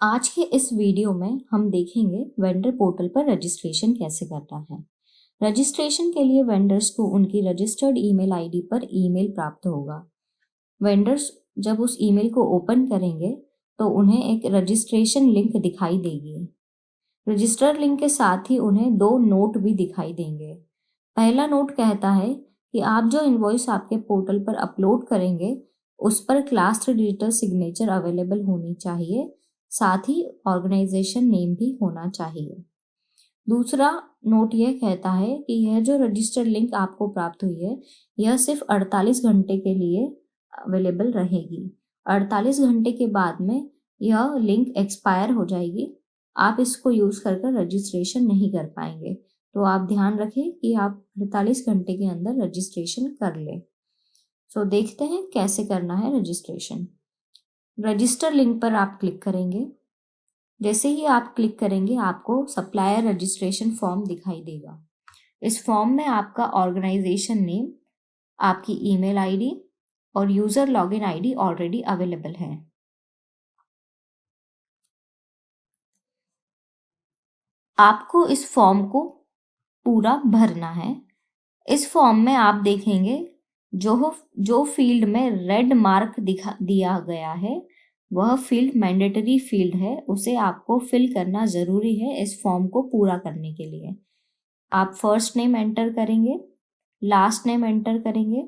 आज के इस वीडियो में हम देखेंगे वेंडर पोर्टल पर रजिस्ट्रेशन कैसे करना है। रजिस्ट्रेशन के लिए वेंडर्स को उनकी रजिस्टर्ड ईमेल आईडी पर ईमेल प्राप्त होगा। वेंडर्स जब उस ईमेल को ओपन करेंगे तो उन्हें एक रजिस्ट्रेशन लिंक दिखाई देगी। रजिस्टर लिंक के साथ ही उन्हें 2 नोट भी दिखाई देंगे। पहला नोट कहता है कि आप जो इनवॉइस आपके पोर्टल पर अपलोड करेंगे उस पर क्लास 3 डिजिटल सिग्नेचर अवेलेबल होनी चाहिए, साथ ही ऑर्गेनाइजेशन नेम भी होना चाहिए। दूसरा नोट यह कहता है कि यह जो रजिस्टर लिंक आपको प्राप्त हुई है यह सिर्फ 48 घंटे के लिए अवेलेबल रहेगी। 48 घंटे के बाद में यह लिंक एक्सपायर हो जाएगी। आप इसको यूज कर रजिस्ट्रेशन नहीं कर पाएंगे, तो आप ध्यान रखें कि आप 48 घंटे के अंदर रजिस्ट्रेशन कर लें। सो देखते हैं कैसे करना है रजिस्ट्रेशन। रजिस्टर लिंक पर आप क्लिक करेंगे। जैसे ही आप क्लिक करेंगे आपको सप्लायर रजिस्ट्रेशन फॉर्म दिखाई देगा। इस फॉर्म में आपका ऑर्गेनाइजेशन नेम, आपकी ईमेल आईडी और user login ID already available है। आपको इस फॉर्म को पूरा भरना है। इस फॉर्म में आप देखेंगे जो फील्ड में रेड मार्क दिया गया है वह फील्ड मैंडेटरी फील्ड है, उसे आपको फिल करना जरूरी है इस फॉर्म को पूरा करने के लिए। आप फर्स्ट नेम एंटर करेंगे, लास्ट नेम एंटर करेंगे,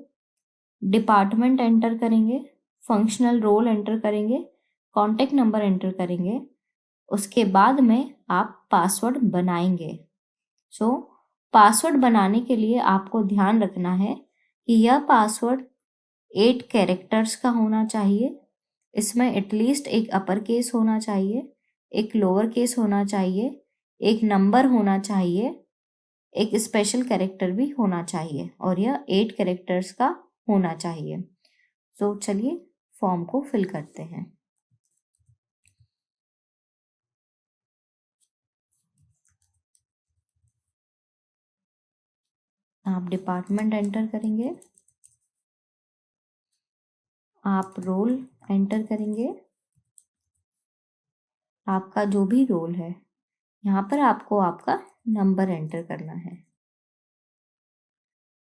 डिपार्टमेंट एंटर करेंगे, फंक्शनल रोल एंटर करेंगे, कॉन्टेक्ट नंबर एंटर करेंगे। उसके बाद में आप पासवर्ड बनाएंगे। पासवर्ड बनाने के लिए आपको ध्यान रखना है कि यह पासवर्ड 8 कैरेक्टर्स का होना चाहिए। इसमें एटलीस्ट एक अपर केस होना चाहिए, एक लोअर केस होना चाहिए, एक नंबर होना चाहिए, एक स्पेशल कैरेक्टर भी होना चाहिए और यह 8 कैरेक्टर्स का होना चाहिए। चलिए फॉर्म को फिल करते हैं। आप डिपार्टमेंट एंटर करेंगे, आप रोल एंटर करेंगे, आपका जो भी रोल है यहाँ पर आपको आपका नंबर एंटर करना है।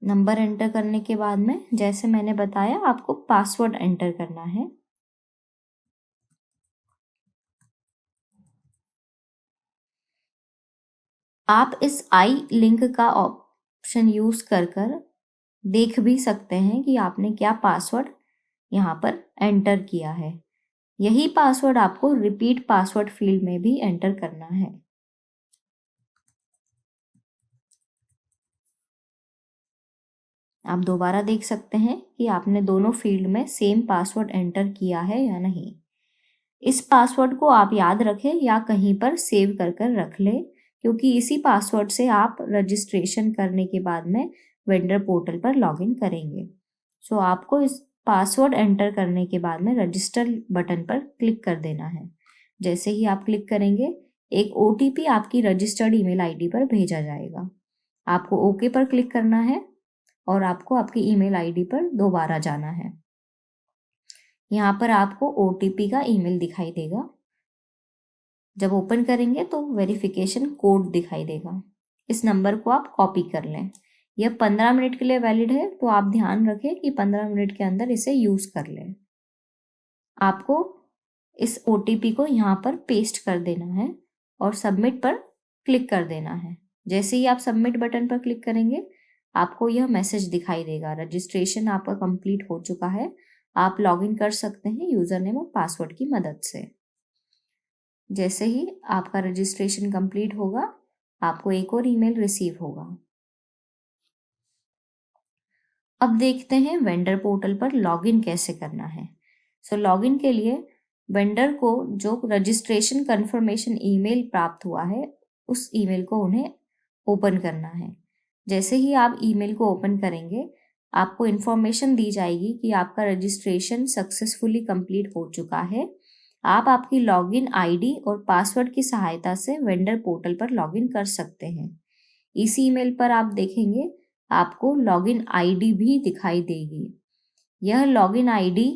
नंबर एंटर करने के बाद में जैसे मैंने बताया आपको पासवर्ड एंटर करना है। आप इस आई लिंक का ऑप्शन यूज कर देख भी सकते हैं कि आपने क्या पासवर्ड यहाँ पर एंटर किया है। यही पासवर्ड आपको रिपीट पासवर्ड फील्ड में भी एंटर करना है। आप दोबारा देख सकते हैं कि आपने दोनों फील्ड में सेम पासवर्ड एंटर किया है या नहीं। इस पासवर्ड को आप याद रखें या कहीं पर सेव कर रख लें, क्योंकि इसी पासवर्ड से आप रजिस्ट्रेशन करने के बाद में वेंडर पोर्टल पर लॉगिन करेंगे। आपको इस पासवर्ड एंटर करने के बाद में रजिस्टर बटन पर क्लिक कर देना है। जैसे ही आप क्लिक करेंगे एक OTP आपकी रजिस्टर्ड ईमेल आईडी पर भेजा जाएगा। आपको ओके पर क्लिक करना है और आपको आपकी ईमेल आईडी पर दोबारा जाना है। यहाँ पर आपको OTP का ईमेल दिखाई देगा। जब ओपन करेंगे तो वेरिफिकेशन कोड दिखाई देगा। इस नंबर को आप कॉपी कर लें। यह 15 मिनट के लिए वैलिड है, तो आप ध्यान रखें कि 15 मिनट के अंदर इसे यूज कर लें। आपको इस OTP को यहाँ पर पेस्ट कर देना है और सबमिट पर क्लिक कर देना है। जैसे ही आप सबमिट बटन पर क्लिक करेंगे आपको यह मैसेज दिखाई देगा, रजिस्ट्रेशन आपका कंप्लीट हो चुका है, आप लॉगिन कर सकते हैं यूजर नेम और पासवर्ड की मदद से। जैसे ही आपका रजिस्ट्रेशन कंप्लीट होगा आपको एक और ईमेल रिसीव होगा। अब देखते हैं वेंडर पोर्टल पर लॉगिन कैसे करना है। लॉगिन के लिए वेंडर को जो रजिस्ट्रेशन कंफर्मेशन ईमेल प्राप्त हुआ है उस ईमेल को उन्हें ओपन करना है। जैसे ही आप ईमेल को ओपन करेंगे आपको इन्फॉर्मेशन दी जाएगी कि आपका रजिस्ट्रेशन सक्सेसफुली कंप्लीट हो चुका है। आप आपकी लॉगिन आईडी और पासवर्ड की सहायता से वेंडर पोर्टल पर लॉगिन कर सकते हैं। इसी ईमेल पर आप देखेंगे आपको लॉगिन आईडी भी दिखाई देगी। यह लॉगिन आईडी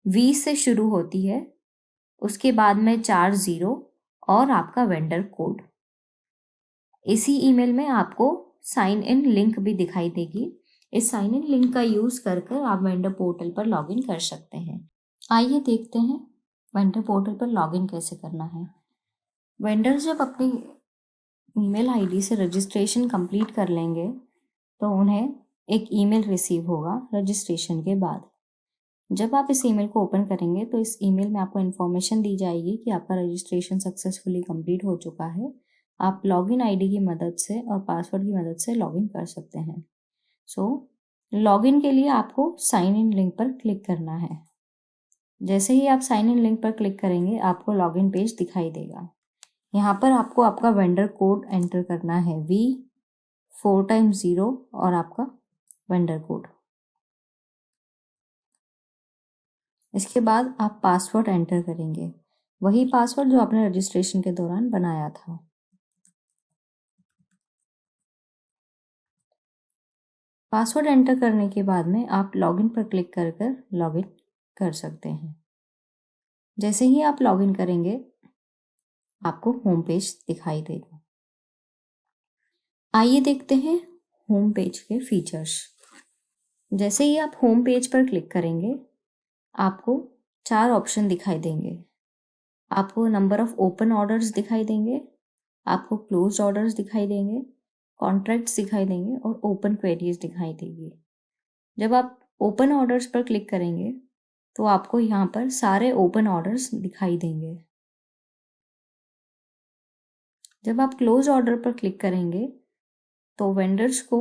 V से शुरू होती है उसके बाद में 4 0 और आपका वेंडर कोड। इसी ईमेल में आपको साइन इन लिंक भी दिखाई देगी। इस साइन इन लिंक का यूज कर आप वेंडर पोर्टल पर लॉगिन कर सकते हैं। आइए देखते हैं वेंडर पोर्टल पर लॉगिन कैसे करना है। वेंडर्स जब अपनी ईमेल आईडी से रजिस्ट्रेशन कंप्लीट कर लेंगे तो उन्हें एक ईमेल रिसीव होगा रजिस्ट्रेशन के बाद। जब आप इस ईमेल को ओपन करेंगे तो इस ईमेल में आपको इन्फॉर्मेशन दी जाएगी कि आपका रजिस्ट्रेशन सक्सेसफुली कंप्लीट हो चुका है। आप लॉगिन आईडी की मदद से और पासवर्ड की मदद से लॉगिन कर सकते हैं। लॉगिन के लिए आपको साइन इन लिंक पर क्लिक करना है। जैसे ही आप साइन इन लिंक पर क्लिक करेंगे आपको लॉगिन पेज दिखाई देगा। यहाँ पर आपको आपका वेंडर कोड एंटर करना है, V4 × 0 और आपका वेंडर कोड। इसके बाद आप पासवर्ड एंटर करेंगे, वही पासवर्ड जो आपने रजिस्ट्रेशन के दौरान बनाया था। पासवर्ड एंटर करने के बाद में आप लॉगिन पर क्लिक कर लॉगिन कर सकते हैं। जैसे ही आप लॉगिन करेंगे आपको होम पेज दिखाई देगा। आइए देखते हैं होम पेज के फीचर्स। जैसे ही आप होम पेज पर क्लिक करेंगे आपको 4 ऑप्शन दिखाई देंगे। आपको नंबर ऑफ ओपन ऑर्डर्स दिखाई देंगे, आपको क्लोज ऑर्डर्स दिखाई देंगे, कॉन्ट्रैक्ट्स दिखाई देंगे और ओपन क्वेरीज दिखाई देगी। जब आप ओपन ऑर्डर्स पर क्लिक करेंगे तो आपको यहाँ पर सारे ओपन ऑर्डर्स दिखाई देंगे। जब आप क्लोज ऑर्डर पर क्लिक करेंगे तो वेंडर्स को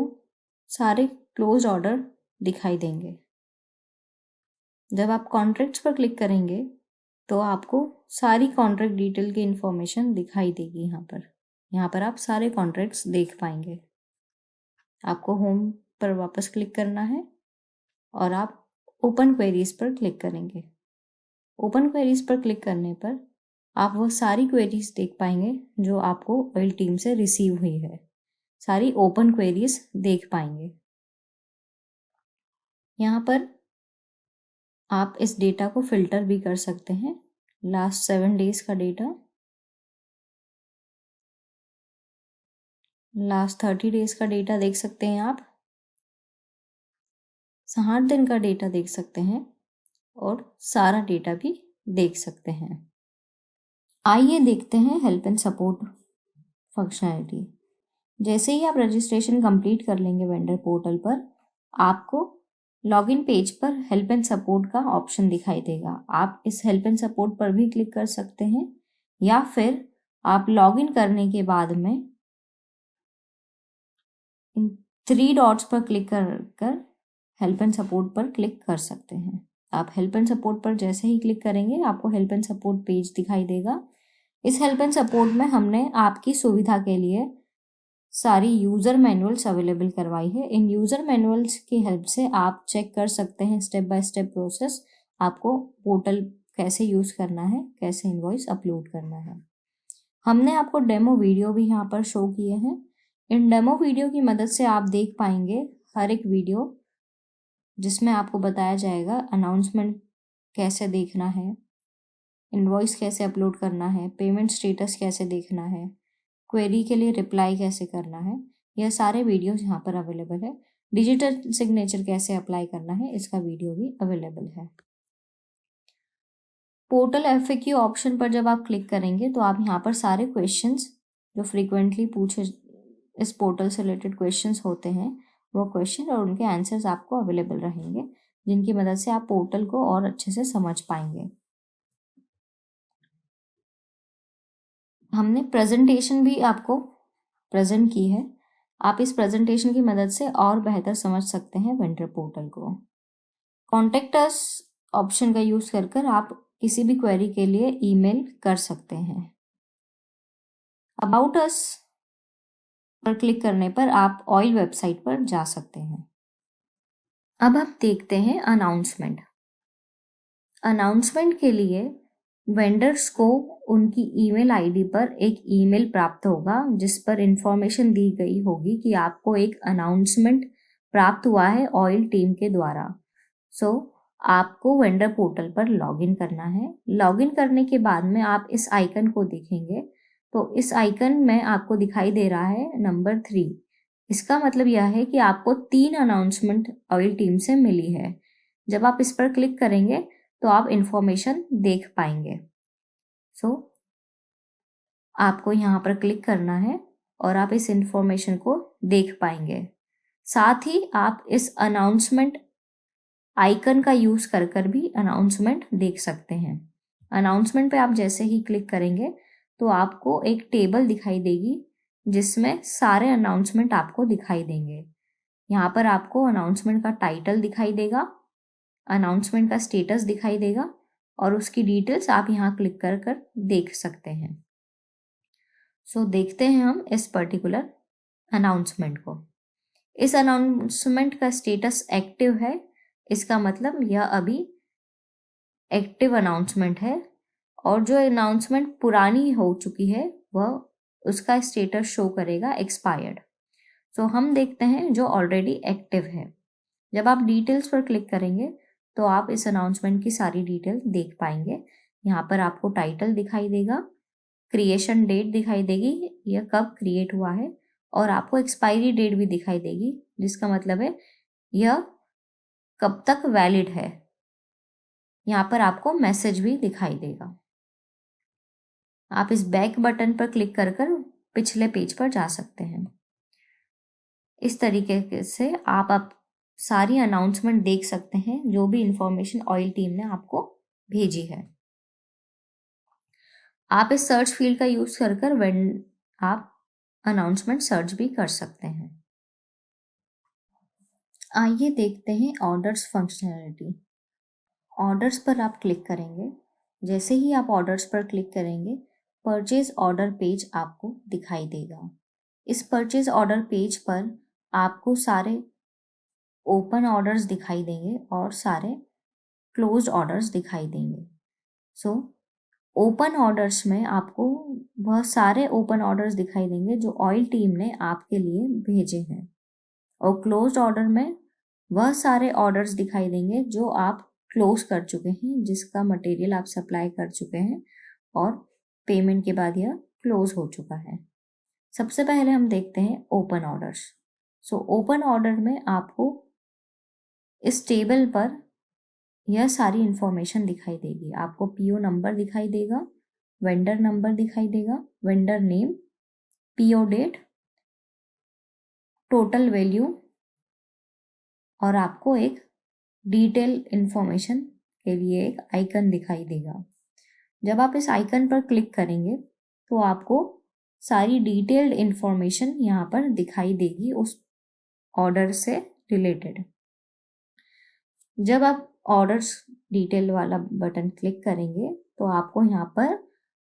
सारे क्लोज ऑर्डर दिखाई देंगे। जब आप कॉन्ट्रैक्ट्स पर क्लिक करेंगे तो आपको सारी कॉन्ट्रैक्ट डिटेल की इंफॉर्मेशन दिखाई देगी। यहाँ पर आप सारे कॉन्ट्रैक्ट्स देख पाएंगे। आपको होम पर वापस क्लिक करना है और आप ओपन क्वेरीज पर क्लिक करेंगे। ओपन क्वेरीज पर क्लिक करने पर आप वो सारी क्वेरीज देख पाएंगे जो आपको ऑयल टीम से रिसीव हुई है। सारी ओपन क्वेरीज देख पाएंगे। यहाँ पर आप इस डेटा को फिल्टर भी कर सकते हैं। लास्ट 7 डेज का डेटा, लास्ट 30 डेज का डेटा देख सकते हैं आप, 60 दिन का डेटा देख सकते हैं और सारा डेटा भी देख सकते हैं। आइए देखते हैं हेल्प एंड सपोर्ट फंक्शनैलिटी। जैसे ही आप रजिस्ट्रेशन कंप्लीट कर लेंगे वेंडर पोर्टल पर आपको लॉगिन पेज पर हेल्प एंड सपोर्ट का ऑप्शन दिखाई देगा। आप इस हेल्प एंड सपोर्ट पर भी क्लिक कर सकते हैं या फिर आप लॉगिन करने के बाद में इन 3 डॉट्स पर क्लिक कर हेल्प एंड सपोर्ट पर क्लिक कर सकते हैं। आप हेल्प एंड सपोर्ट पर जैसे ही क्लिक करेंगे आपको हेल्प एंड सपोर्ट पेज दिखाई देगा। इस हेल्प एंड सपोर्ट में हमने आपकी सुविधा के लिए सारी यूज़र मैनुअल्स अवेलेबल करवाई है। इन यूज़र मैनुअल्स की हेल्प से आप चेक कर सकते हैं स्टेप बाय स्टेप प्रोसेस, आपको पोर्टल कैसे यूज़ करना है, कैसे इनवॉइस अपलोड करना है। हमने आपको डेमो वीडियो भी यहाँ पर शो किए हैं। इन डेमो वीडियो की मदद से आप देख पाएंगे हर एक वीडियो जिसमें आपको बताया जाएगा अनाउंसमेंट कैसे देखना है, इनवॉइस कैसे अपलोड करना है, पेमेंट स्टेटस कैसे देखना है, क्वेरी के लिए रिप्लाई कैसे करना है। यह सारे वीडियोस यहाँ पर अवेलेबल है। डिजिटल सिग्नेचर कैसे अप्लाई करना है इसका वीडियो भी अवेलेबल है। पोर्टल FAQ ऑप्शन पर जब आप क्लिक करेंगे तो आप यहाँ पर सारे क्वेश्चंस जो फ्रीक्वेंटली पूछे इस पोर्टल से रिलेटेड क्वेश्चंस होते हैं वो क्वेश्चन और उनके आंसर्स आपको अवेलेबल रहेंगे, जिनकी मदद से आप पोर्टल को और अच्छे से समझ पाएंगे। हमने प्रेजेंटेशन भी आपको प्रेजेंट की है। आप इस प्रेजेंटेशन की मदद से और बेहतर समझ सकते हैं वेंडर पोर्टल को। कॉन्टेक्ट अस ऑप्शन का यूज कर आप किसी भी क्वेरी के लिए ईमेल कर सकते हैं। अबाउट अस पर क्लिक करने पर आप ऑयल वेबसाइट पर जा सकते हैं। अब आप देखते हैं अनाउंसमेंट। अनाउंसमेंट के लिए वेंडर्स को उनकी ईमेल आईडी पर एक ईमेल प्राप्त होगा जिस पर इंफॉर्मेशन दी गई होगी कि आपको एक अनाउंसमेंट प्राप्त हुआ है ऑयल टीम के द्वारा। आपको वेंडर पोर्टल पर लॉगिन करना है। लॉगिन करने के बाद में आप इस आइकन को देखेंगे तो इस आइकन में आपको दिखाई दे रहा है नंबर 3। इसका मतलब यह है कि आपको 3 अनाउंसमेंट ऑयल टीम से मिली है। जब आप इस पर क्लिक करेंगे तो आप इंफॉर्मेशन देख पाएंगे। आपको यहाँ पर क्लिक करना है और आप इस इंफॉर्मेशन को देख पाएंगे। साथ ही आप इस अनाउंसमेंट आइकन का यूज कर भी अनाउंसमेंट देख सकते हैं। अनाउंसमेंट पे आप जैसे ही क्लिक करेंगे तो आपको एक टेबल दिखाई देगी जिसमें सारे अनाउंसमेंट आपको दिखाई देंगे। यहाँ पर आपको अनाउंसमेंट का टाइटल दिखाई देगा, अनाउंसमेंट का स्टेटस दिखाई देगा और उसकी डिटेल्स आप यहाँ क्लिक कर देख सकते हैं। देखते हैं हम इस पर्टिकुलर अनाउंसमेंट को। इस अनाउंसमेंट का स्टेटस एक्टिव है, इसका मतलब यह अभी एक्टिव अनाउंसमेंट है। और जो अनाउंसमेंट पुरानी हो चुकी है वह उसका स्टेटस शो करेगा एक्सपायर्ड। हम देखते हैं जो ऑलरेडी एक्टिव है। जब आप डिटेल्स पर क्लिक करेंगे तो आप इस अनाउंसमेंट की सारी डिटेल देख पाएंगे। यहाँ पर आपको टाइटल दिखाई देगा, क्रिएशन डेट दिखाई देगी, यह कब क्रिएट हुआ है, और आपको एक्सपायरी डेट भी दिखाई देगी जिसका मतलब है यह कब तक वैलिड है। यहाँ पर आपको मैसेज भी दिखाई देगा। आप इस बैक बटन पर क्लिक कर पिछले पेज पर जा सकते हैं। इस तरीके से आप सारी अनाउंसमेंट देख सकते हैं जो भी इंफॉर्मेशन ऑयल टीम ने आपको भेजी है। आप इस सर्च फील्ड का यूज कर आप अनाउंसमेंट सर्च भी कर सकते हैं। आइए देखते हैं ऑर्डर्स फंक्शनैलिटी। ऑर्डर्स पर आप क्लिक करेंगे। जैसे ही आप ऑर्डर्स पर क्लिक करेंगे परचेज ऑर्डर पेज आपको दिखाई देगा। इस परचेज ऑर्डर पेज पर आपको सारे ओपन ऑर्डर्स दिखाई देंगे और सारे क्लोज्ड ऑर्डर्स दिखाई देंगे। ओपन ऑर्डर्स में आपको वह सारे ओपन ऑर्डर्स दिखाई देंगे जो ऑयल टीम ने आपके लिए भेजे हैं, और क्लोज्ड ऑर्डर में वह सारे ऑर्डर्स दिखाई देंगे जो आप क्लोज कर चुके हैं, जिसका मटेरियल आप सप्लाई कर चुके हैं और पेमेंट के बाद यह क्लोज हो चुका है। सबसे पहले हम देखते हैं ओपन ऑर्डर्स। ओपन ऑर्डर में आपको इस टेबल पर यह सारी इंफॉर्मेशन दिखाई देगी। आपको पीओ नंबर दिखाई देगा, वेंडर नंबर दिखाई देगा, vendor name, PO date, total value, और आपको एक डिटेल इंफॉर्मेशन के लिए एक आइकन दिखाई देगा। जब आप इस आइकन पर क्लिक करेंगे तो आपको सारी डिटेल्ड इंफॉर्मेशन यहाँ पर दिखाई देगी उस ऑर्डर से रिलेटेड। जब आप ऑर्डर्स डिटेल वाला बटन क्लिक करेंगे तो आपको यहाँ पर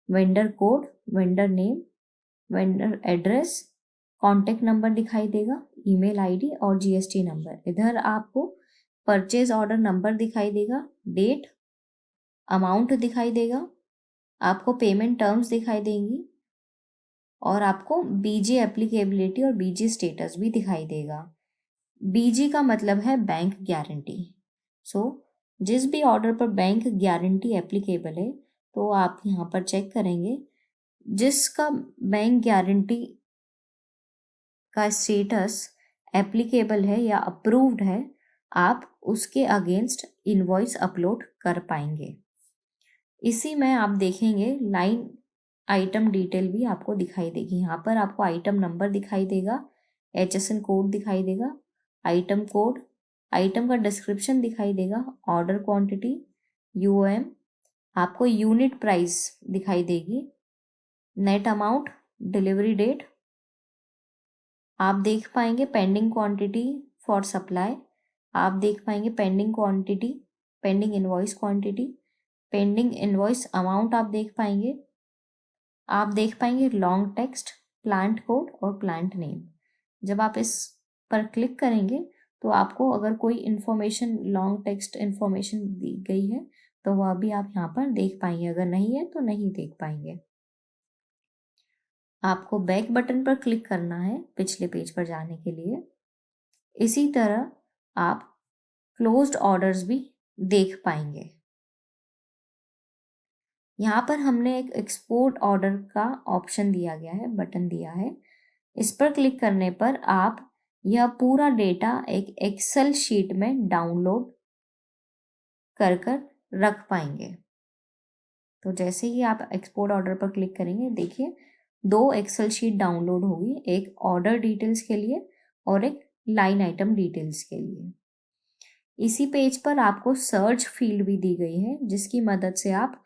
vendor code, vendor name, vendor address, contact number दिखाई देगा, ईमेल आईडी और जीएसटी नंबर। इधर आपको परचेज ऑर्डर नंबर दिखाई देगा, डेट, अमाउंट दिखाई देगा, आपको पेमेंट टर्म्स दिखाई देंगी और आपको बीजी एप्लीकेबिलिटी और बीजी स्टेटस भी दिखाई देगा। बीजी का मतलब है बैंक गारंटी। जिस भी ऑर्डर पर बैंक गारंटी एप्लीकेबल है तो आप यहाँ पर चेक करेंगे जिसका बैंक गारंटी का स्टेटस एप्लीकेबल है या अप्रूव्ड है, आप उसके अगेंस्ट इनवॉइस अपलोड कर पाएंगे। इसी में आप देखेंगे लाइन आइटम डिटेल भी आपको दिखाई देगी। यहाँ पर आपको आइटम नंबर दिखाई देगा, HSN कोड दिखाई देगा, आइटम कोड, आइटम का डिस्क्रिप्शन दिखाई देगा, ऑर्डर क्वांटिटी, UOM, आपको यूनिट प्राइस दिखाई देगी, नेट अमाउंट, डिलीवरी डेट, आप देख पाएंगे पेंडिंग क्वांटिटी फॉर सप्लाई, आप देख पाएंगे pending quantity, pending invoice quantity, pending invoice amount आप देख पाएंगे। आप देख पाएंगे लॉन्ग टेक्स्ट, प्लांट कोड और प्लांट नेम। जब आप इस पर क्लिक करेंगे तो आपको अगर कोई इन्फॉर्मेशन लॉन्ग टेक्स्ट इन्फॉर्मेशन दी गई है तो वह भी आप यहाँ पर देख पाएंगे, अगर नहीं है तो नहीं देख पाएंगे। आपको बैक बटन पर क्लिक करना है पिछले पेज पर जाने के लिए। इसी तरह आप क्लोज्ड ऑर्डर्स भी देख पाएंगे। यहाँ पर हमने एक एक्सपोर्ट ऑर्डर का ऑप्शन दिया गया है, बटन दिया है। इस पर क्लिक करने पर आप यह पूरा डेटा एक एक्सेल शीट में डाउनलोड कर रख पाएंगे। तो जैसे ही आप एक्सपोर्ट ऑर्डर पर क्लिक करेंगे, देखिए 2 एक्सेल शीट डाउनलोड होगी, एक ऑर्डर डिटेल्स के लिए और एक लाइन आइटम डिटेल्स के लिए। इसी पेज पर आपको सर्च फील्ड भी दी गई है, जिसकी मदद से आप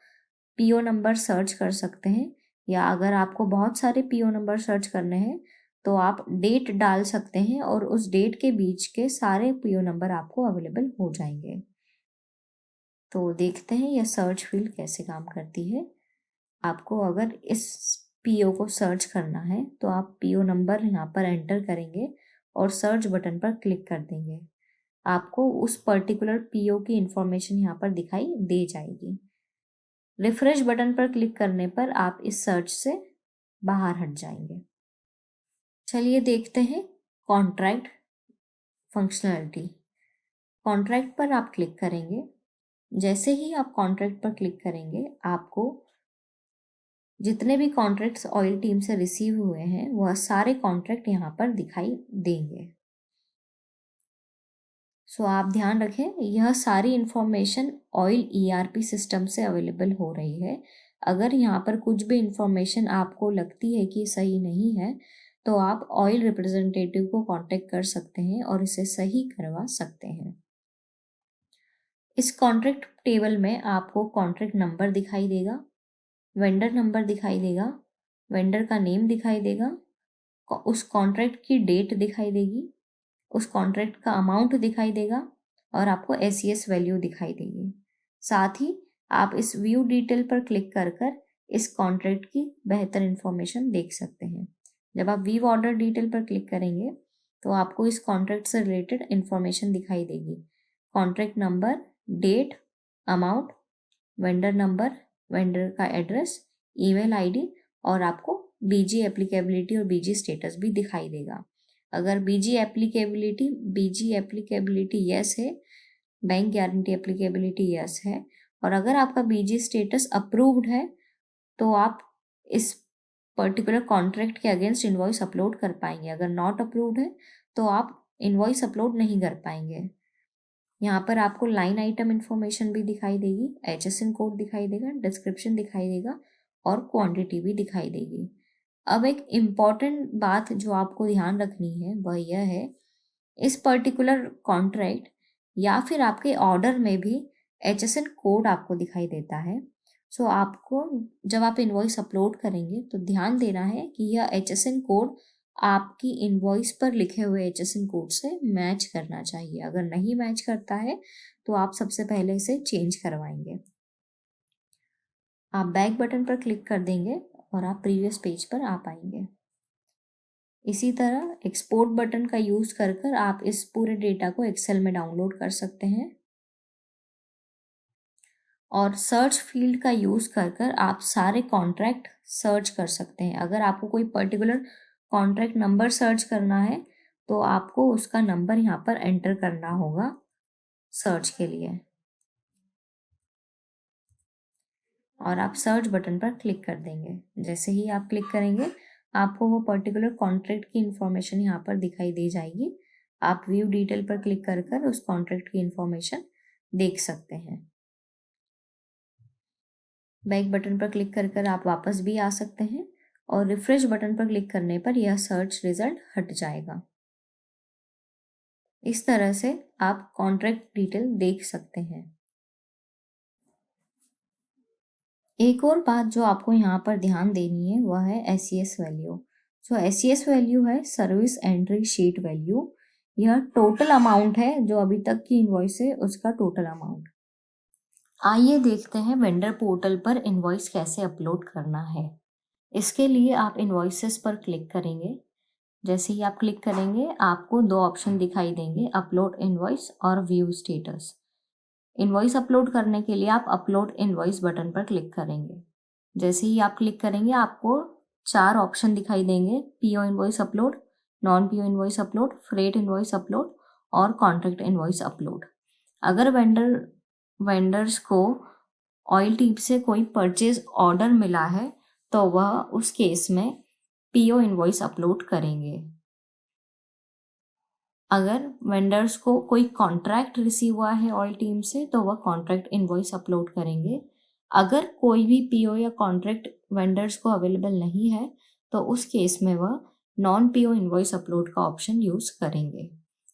पीओ नंबर सर्च कर सकते हैं, या अगर आपको बहुत सारे पीओ नंबर सर्च करने हैं तो आप डेट डाल सकते हैं और उस डेट के बीच के सारे पीओ नंबर आपको अवेलेबल हो जाएंगे। तो देखते हैं यह सर्च फील्ड कैसे काम करती है। आपको अगर इस पीओ को सर्च करना है तो आप पीओ नंबर यहाँ पर एंटर करेंगे और सर्च बटन पर क्लिक कर देंगे। आपको उस पर्टिकुलर पीओ की इंफॉर्मेशन यहाँ पर दिखाई दे जाएगी। रिफ्रेश बटन पर क्लिक करने पर आप इस सर्च से बाहर हट जाएंगे। चलिए देखते हैं कॉन्ट्रैक्ट फंक्शनैलिटी। कॉन्ट्रैक्ट पर आप क्लिक करेंगे। जैसे ही आप कॉन्ट्रैक्ट पर क्लिक करेंगे, आपको जितने भी कॉन्ट्रैक्ट्स ऑयल टीम से रिसीव हुए हैं वह सारे कॉन्ट्रैक्ट यहाँ पर दिखाई देंगे। सो आप ध्यान रखें, यह सारी इंफॉर्मेशन ऑयल ईआरपी सिस्टम से अवेलेबल हो रही है। अगर यहाँ पर कुछ भी इंफॉर्मेशन आपको लगती है कि सही नहीं है तो आप ऑयल रिप्रेजेंटेटिव को कांटेक्ट कर सकते हैं और इसे सही करवा सकते हैं। इस कॉन्ट्रैक्ट टेबल में आपको कॉन्ट्रैक्ट नंबर दिखाई देगा, वेंडर नंबर दिखाई देगा, वेंडर का नेम दिखाई देगा, उस कॉन्ट्रैक्ट की डेट दिखाई देगी, उस कॉन्ट्रैक्ट का अमाउंट दिखाई देगा और आपको एसईएस वैल्यू दिखाई देगी। साथ ही आप इस व्यू डिटेल पर क्लिक कर इस कॉन्ट्रैक्ट की बेहतर इंफॉर्मेशन देख सकते हैं। जब आप व्यू ऑर्डर डिटेल पर क्लिक करेंगे तो आपको इस कॉन्ट्रैक्ट से रिलेटेड इंफॉर्मेशन दिखाई देगी। Contract number, date, amount, vendor number, vendor का एड्रेस, ईमेल आईडी और आपको बीजी एप्लीकेबिलिटी और बीजी स्टेटस भी दिखाई देगा। अगर बीजी एप्लीकेबिलिटी यस है, बैंक गारंटी एप्लीकेबिलिटी यस है, और अगर आपका बीजी स्टेटस अप्रूव्ड है तो आप इस पर्टिकुलर कॉन्ट्रैक्ट के अगेंस्ट इनवॉइस अपलोड कर पाएंगे। अगर नॉट अप्रूव्ड है तो आप इनवॉइस अपलोड नहीं कर पाएंगे। यहाँ पर आपको लाइन आइटम इंफॉर्मेशन भी दिखाई देगी, HSN कोड दिखाई देगा, डिस्क्रिप्शन दिखाई देगा और क्वांटिटी भी दिखाई देगी। अब एक इम्पॉर्टेंट बात जो आपको ध्यान रखनी है वह यह है, इस पर्टिकुलर कॉन्ट्रैक्ट या फिर आपके ऑर्डर में भी HSN कोड आपको दिखाई देता है। सो आपको जब आप इनवॉइस अपलोड करेंगे तो ध्यान देना है कि यह HSN कोड आपकी इनवॉइस पर लिखे हुए HSN कोड से मैच करना चाहिए। अगर नहीं मैच करता है तो आप सबसे पहले इसे चेंज करवाएंगे। आप बैक बटन पर क्लिक कर देंगे और आप प्रीवियस पेज पर आ पाएंगे। इसी तरह एक्सपोर्ट बटन का यूज कर आप इस पूरे डेटा को एक्सेल में डाउनलोड कर सकते हैं और सर्च फील्ड का यूज कर आप सारे कॉन्ट्रैक्ट सर्च कर सकते हैं। अगर आपको कोई पर्टिकुलर कॉन्ट्रैक्ट नंबर सर्च करना है तो आपको उसका नंबर यहाँ पर एंटर करना होगा सर्च के लिए, और आप सर्च बटन पर क्लिक कर देंगे। जैसे ही आप क्लिक करेंगे आपको वो पर्टिकुलर कॉन्ट्रैक्ट की इंफॉर्मेशन यहाँ पर दिखाई दे जाएगी। आप व्यू डिटेल पर क्लिक कर उस कॉन्ट्रैक्ट की इंफॉर्मेशन देख सकते हैं। बैक बटन पर क्लिक कर आप वापस भी आ सकते हैं और रिफ्रेश बटन पर क्लिक करने पर यह सर्च रिजल्ट हट जाएगा। इस तरह से आप कॉन्ट्रैक्ट डिटेल देख सकते हैं। एक और बात जो आपको यहाँ पर ध्यान देनी है वह है एसईएस वैल्यू। सो एसईएस वैल्यू है सर्विस एंट्री शीट वैल्यू। यह टोटल अमाउंट है जो अभी तक की इनवॉइस है उसका टोटल अमाउंट। आइए देखते हैं वेंडर पोर्टल पर इनवॉइस कैसे अपलोड करना है। इसके लिए आप इनवॉइसेस पर क्लिक करेंगे। जैसे ही आप क्लिक करेंगे आपको 2 ऑप्शन दिखाई देंगे, अपलोड इनवॉइस और व्यू स्टेटस। इनवॉइस अपलोड करने के लिए आप अपलोड इनवॉइस बटन पर क्लिक करेंगे। जैसे ही आप क्लिक करेंगे आपको 4 ऑप्शन दिखाई देंगे, PO invoice upload, non PO invoice upload, freight invoice upload और कॉन्ट्रैक्ट इनवॉइस अपलोड। अगर वेंडर वेंडर्स को ऑयल टीप से कोई परचेज ऑर्डर मिला है तो वह उस केस में पीओ इनवॉइस अपलोड करेंगे। अगर वेंडर्स को कोई कॉन्ट्रैक्ट रिसीव हुआ है ऑयल टीम से तो वह कॉन्ट्रैक्ट इनवॉइस अपलोड करेंगे। अगर कोई भी पीओ या कॉन्ट्रैक्ट वेंडर्स को अवेलेबल नहीं है तो उस केस में वह नॉन पीओ इनवॉइस अपलोड का ऑप्शन यूज करेंगे।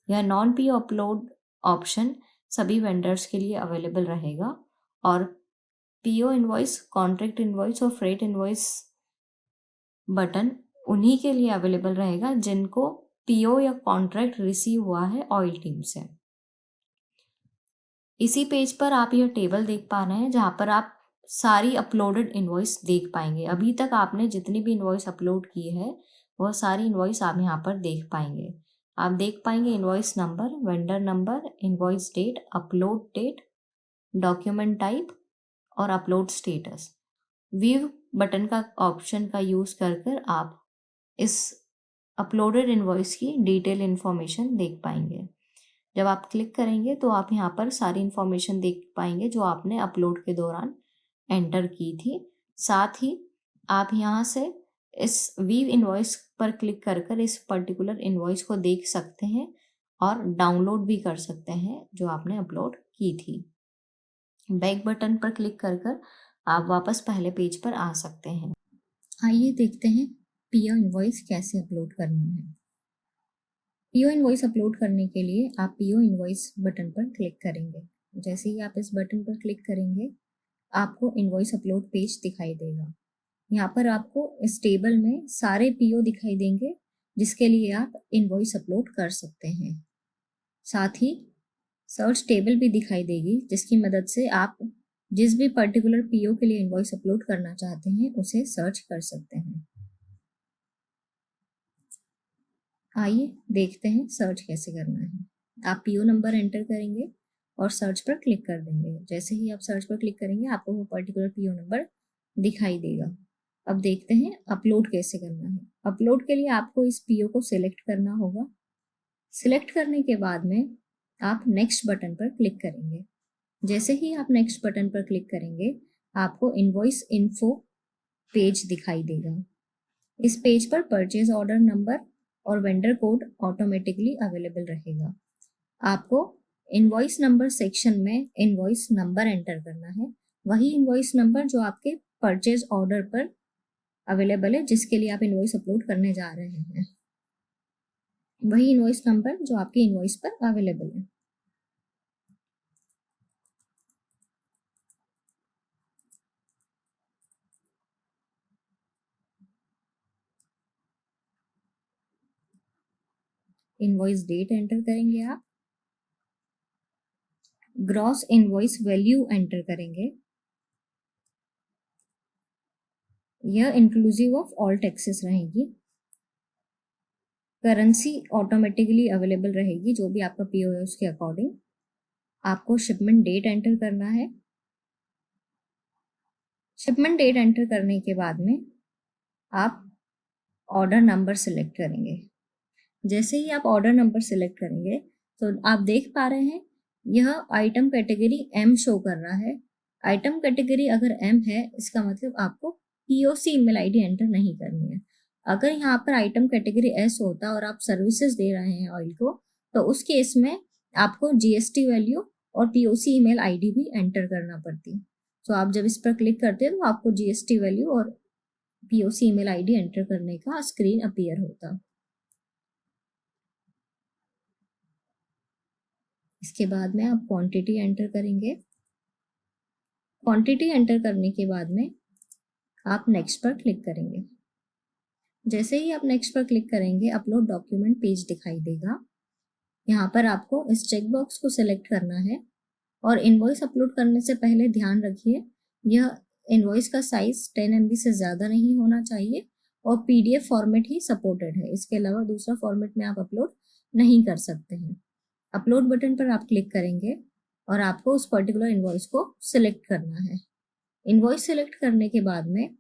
यह नॉन पीओ अपलोड ऑप्शन सभी वेंडर्स के लिए अवेलेबल रहेगा और पीओ इनवॉइस, कॉन्ट्रैक्ट इनवॉइस और फ्रेट इनवॉइस बटन उन्हीं के लिए अवेलेबल रहेगा जिनको पीओ या कॉन्ट्रैक्ट रिसीव हुआ है ऑयल टीम से। इसी पेज पर आप यह टेबल देख पा रहे हैं जहां पर आप सारी अपलोडेड इनवॉइस देख पाएंगे। अभी तक आपने जितनी भी इनवॉइस अपलोड की है वह सारी इनवॉइस आप यहाँ पर देख पाएंगे। आप देख पाएंगे invoice number, vendor number, invoice date, upload date, document type और अपलोड स्टेटस। व्यू बटन का ऑप्शन का यूज कर आप इस अपलोडेड इनवॉइस की डिटेल इन्फॉर्मेशन देख पाएंगे। जब आप क्लिक करेंगे तो आप यहाँ पर सारी इन्फॉर्मेशन देख पाएंगे जो आपने अपलोड के दौरान एंटर की थी। साथ ही आप यहाँ से इस व्यू इनवॉइस पर क्लिक कर इस पर्टिकुलर इनवॉइस को देख सकते हैं और डाउनलोड भी कर सकते हैं जो आपने अपलोड की थी। बैक बटन पर क्लिक कर आप वापस पहले पेज पर आ सकते हैं। आइए देखते हैं पीओ इनवॉइस कैसे अपलोड करना है। पीओ इनवॉइस अपलोड करने के लिए आप पीओ इनवॉइस बटन पर क्लिक करेंगे। जैसे ही आप इस बटन पर क्लिक करेंगे आपको इनवॉइस अपलोड पेज दिखाई देगा। यहाँ पर आपको इस टेबल में सारे पीओ दिखाई देंगे जिसके लिए आप इनवॉइस अपलोड कर सकते हैं। साथ ही सर्च टेबल भी दिखाई देगी जिसकी मदद से आप जिस भी पर्टिकुलर पीओ के लिए इनवॉइस अपलोड करना चाहते हैं उसे सर्च कर सकते हैं। आइए देखते हैं सर्च कैसे करना है। आप पीओ नंबर एंटर करेंगे और सर्च पर क्लिक कर देंगे। जैसे ही आप सर्च पर क्लिक करेंगे आपको वो पर्टिकुलर पीओ नंबर दिखाई देगा। अब देखते हैं अपलोड कैसे करना है। अपलोड के लिए आपको इस पीओ को सिलेक्ट करना होगा। सिलेक्ट करने के बाद में आप नेक्स्ट बटन पर क्लिक करेंगे। जैसे ही आप नेक्स्ट बटन पर क्लिक करेंगे आपको इनवॉइस इन्फो पेज दिखाई देगा। इस पेज पर परचेज ऑर्डर नंबर और वेंडर कोड ऑटोमेटिकली अवेलेबल रहेगा। आपको इनवॉइस नंबर सेक्शन में इनवॉइस नंबर एंटर करना है, वही इनवॉइस नंबर जो आपके परचेज ऑर्डर पर अवेलेबल है जिसके लिए आप इनवॉइस अपलोड करने जा रहे हैं, वही इनवॉइस नंबर जो आपके इनवॉइस पर अवेलेबल है। इनवॉइस डेट एंटर करेंगे आप। ग्रॉस इनवॉइस वैल्यू एंटर करेंगे। यह इंक्लूसिव ऑफ ऑल टैक्सेस रहेगी। करेंसी ऑटोमेटिकली अवेलेबल रहेगी जो भी आपका पीओ है उसके अकॉर्डिंग। आपको शिपमेंट डेट एंटर करना है। शिपमेंट डेट एंटर करने के बाद में आप ऑर्डर नंबर सिलेक्ट करेंगे। जैसे ही आप ऑर्डर नंबर सिलेक्ट करेंगे तो आप देख पा रहे हैं यह आइटम कैटेगरी एम शो कर रहा है। आइटम कैटेगरी अगर एम है इसका मतलब आपको पीओसी ईमेल आईडी एंटर नहीं करनी है। अगर यहाँ पर आइटम कैटेगरी एस होता और आप सर्विसेज दे रहे हैं ऑयल को तो उस केस में आपको जीएसटी वैल्यू और पीओसी ईमेल आईडी भी एंटर करना पड़ती। तो आप जब इस पर क्लिक करते हैं तो आपको जीएसटी वैल्यू और पीओसी ईमेल आईडी एंटर करने का स्क्रीन अपीयर होता। इसके बाद में आप क्वांटिटी एंटर करेंगे। क्वांटिटी एंटर करने के बाद में आप नेक्स्ट पर क्लिक करेंगे। जैसे ही आप नेक्स्ट पर क्लिक करेंगे अपलोड डॉक्यूमेंट पेज दिखाई देगा। यहाँ पर आपको इस चेकबॉक्स को सिलेक्ट करना है और इनवॉइस अपलोड करने से पहले ध्यान रखिए यह इनवॉइस का साइज 10 MB से ज़्यादा नहीं होना चाहिए और PDF फॉर्मेट ही सपोर्टेड है। इसके अलावा दूसरा फॉर्मेट में आप अपलोड नहीं कर सकते हैं। अपलोड बटन पर आप क्लिक करेंगे और आपको उस पर्टिकुलर इनवॉइस को सिलेक्ट करना है। इनवॉइस सिलेक्ट करने के बाद में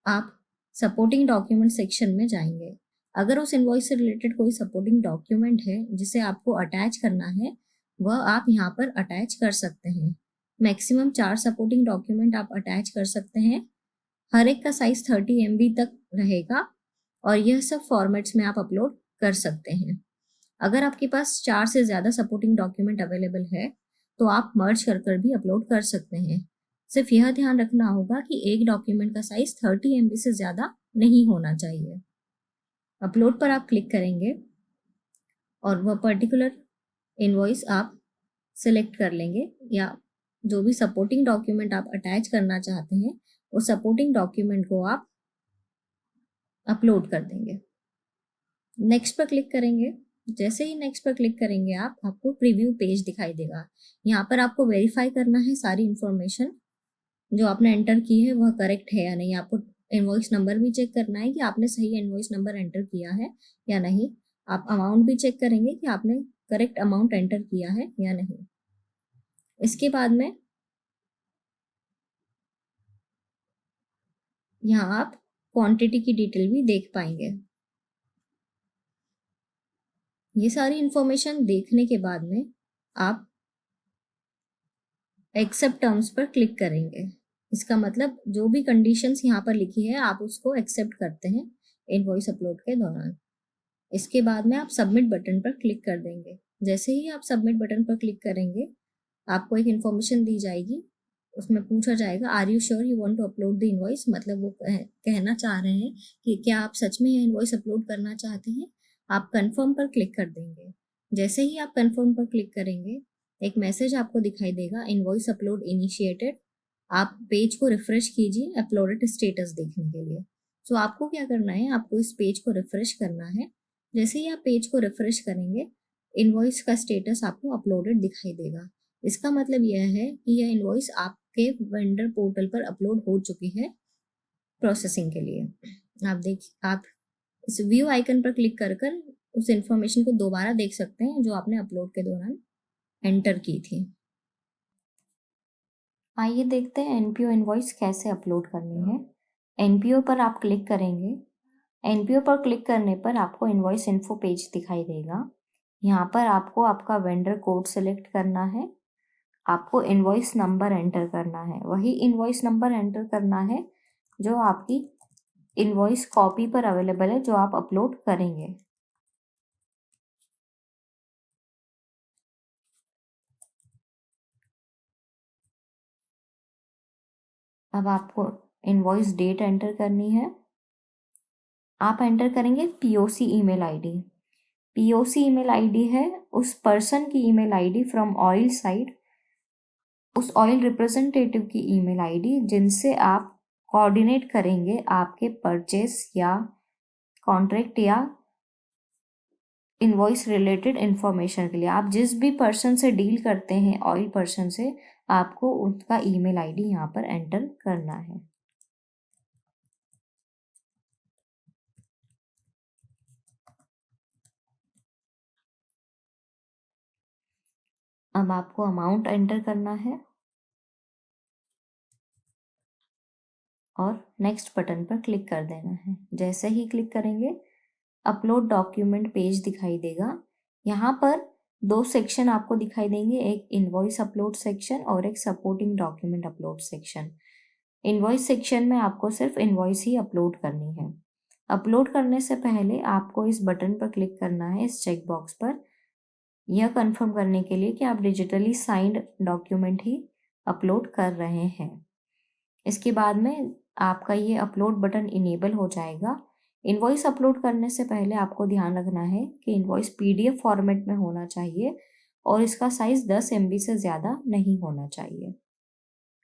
आप सपोर्टिंग डॉक्यूमेंट सेक्शन में जाएंगे। अगर उस इनवॉइस से रिलेटेड कोई सपोर्टिंग डॉक्यूमेंट है जिसे आपको अटैच करना है वह आप यहाँ पर अटैच कर सकते हैं। मैक्सिमम 4 सपोर्टिंग डॉक्यूमेंट आप अटैच कर सकते हैं। हर एक का साइज 30 MB तक रहेगा और यह सब फॉर्मेट्स में आप अपलोड कर सकते हैं। अगर आपके पास 4 से ज़्यादा सपोर्टिंग डॉक्यूमेंट अवेलेबल है तो आप मर्ज कर भी अपलोड कर सकते हैं। सिर्फ यह ध्यान रखना होगा कि एक डॉक्यूमेंट का साइज 30 MB से ज़्यादा नहीं होना चाहिए। अपलोड पर आप क्लिक करेंगे और वह पर्टिकुलर इनवॉइस आप सिलेक्ट कर लेंगे या जो भी सपोर्टिंग डॉक्यूमेंट आप अटैच करना चाहते हैं उस सपोर्टिंग डॉक्यूमेंट को आप अपलोड कर देंगे। नेक्स्ट पर क्लिक करेंगे। जैसे ही नेक्स्ट पर क्लिक करेंगे आपको प्रीव्यू पेज दिखाई देगा। यहाँ पर आपको वेरीफाई करना है सारी इंफॉर्मेशन जो आपने एंटर की है वह करेक्ट है या नहीं। आपको इनवॉइस नंबर भी चेक करना है कि आपने सही इनवॉइस नंबर एंटर किया है या नहीं। आप अमाउंट भी चेक करेंगे कि आपने करेक्ट अमाउंट एंटर किया है या नहीं। इसके बाद में यहाँ आप क्वांटिटी की डिटेल भी देख पाएंगे। ये सारी इंफॉर्मेशन देखने के बाद में आप एक्सेप्ट टर्म्स पर क्लिक करेंगे। इसका मतलब जो भी कंडीशंस यहाँ पर लिखी है आप उसको एक्सेप्ट करते हैं इनवॉइस अपलोड के दौरान। इसके बाद में आप सबमिट बटन पर क्लिक कर देंगे। जैसे ही आप सबमिट बटन पर क्लिक करेंगे आपको एक इन्फॉर्मेशन दी जाएगी। उसमें पूछा जाएगा are you sure you want to upload the invoice. मतलब वो कहना चाह रहे हैं कि क्या आप सच में यह इनवॉइस अपलोड करना चाहते हैं। आप कंफर्म पर क्लिक कर देंगे। जैसे ही आप कंफर्म पर क्लिक करेंगे एक मैसेज आपको दिखाई देगा इनवॉइस अपलोड इनिशिएटेड। आप पेज को रिफ्रेश कीजिए अपलोडेड स्टेटस देखने के लिए। तो आपको क्या करना है, आपको इस पेज को रिफ्रेश करना है। जैसे ही आप पेज को रिफ्रेश करेंगे इनवॉइस का स्टेटस आपको अपलोडेड दिखाई देगा। इसका मतलब यह है कि यह इनवॉइस आपके वेंडर पोर्टल पर अपलोड हो चुकी है प्रोसेसिंग के लिए। आप इस व्यू आइकन पर क्लिक कर उस इंफॉर्मेशन को दोबारा देख सकते हैं जो आपने अपलोड के दौरान एंटर की थी। आइए देखते हैं एनपीओ इनवॉइस कैसे अपलोड करनी है। एनपीओ पर आप क्लिक करेंगे। एनपीओ पर क्लिक करने पर आपको इनवॉइस इन्फो पेज दिखाई देगा। यहाँ पर आपको आपका वेंडर कोड सेलेक्ट करना है। आपको इनवॉइस नंबर एंटर करना है। वही इनवॉइस नंबर एंटर करना है जो आपकी इनवॉइस कॉपी पर अवेलेबल है जो आप अपलोड करेंगे। अब आपको इनवॉइस डेट एंटर करनी है। आप एंटर करेंगे POC email ID. POC email ID है उस पर्सन की email ID from oil side, उस ऑयल रिप्रेजेंटेटिव की ईमेल आईडी जिनसे आप कोऑर्डिनेट करेंगे आपके परचेस या कॉन्ट्रैक्ट या इनवॉइस रिलेटेड इंफॉर्मेशन के लिए। आप जिस भी पर्सन से डील करते हैं ऑयल पर्सन से आपको उनका ईमेल आईडी यहाँ पर एंटर करना है। अब आपको अमाउंट एंटर करना है और नेक्स्ट बटन पर क्लिक कर देना है। जैसे ही क्लिक करेंगे अपलोड डॉक्यूमेंट पेज दिखाई देगा। यहाँ पर 2 सेक्शन आपको दिखाई देंगे, एक इनवॉइस अपलोड सेक्शन और एक supporting document upload section. Invoice section में आपको सिर्फ इनवॉइस ही अपलोड करनी है। अपलोड करने से पहले आपको इस बटन पर क्लिक करना है, इस चेक बॉक्स पर, यह कंफर्म करने के लिए कि आप डिजिटली साइंड डॉक्यूमेंट ही अपलोड कर रहे हैं। इसके बाद में आपका ये अपलोड बटन इनेबल हो जाएगा। इनवॉइस अपलोड करने से पहले आपको ध्यान रखना है कि इनवॉइस पीडीएफ फॉर्मेट में होना चाहिए और इसका साइज 10 MB से ज़्यादा नहीं होना चाहिए।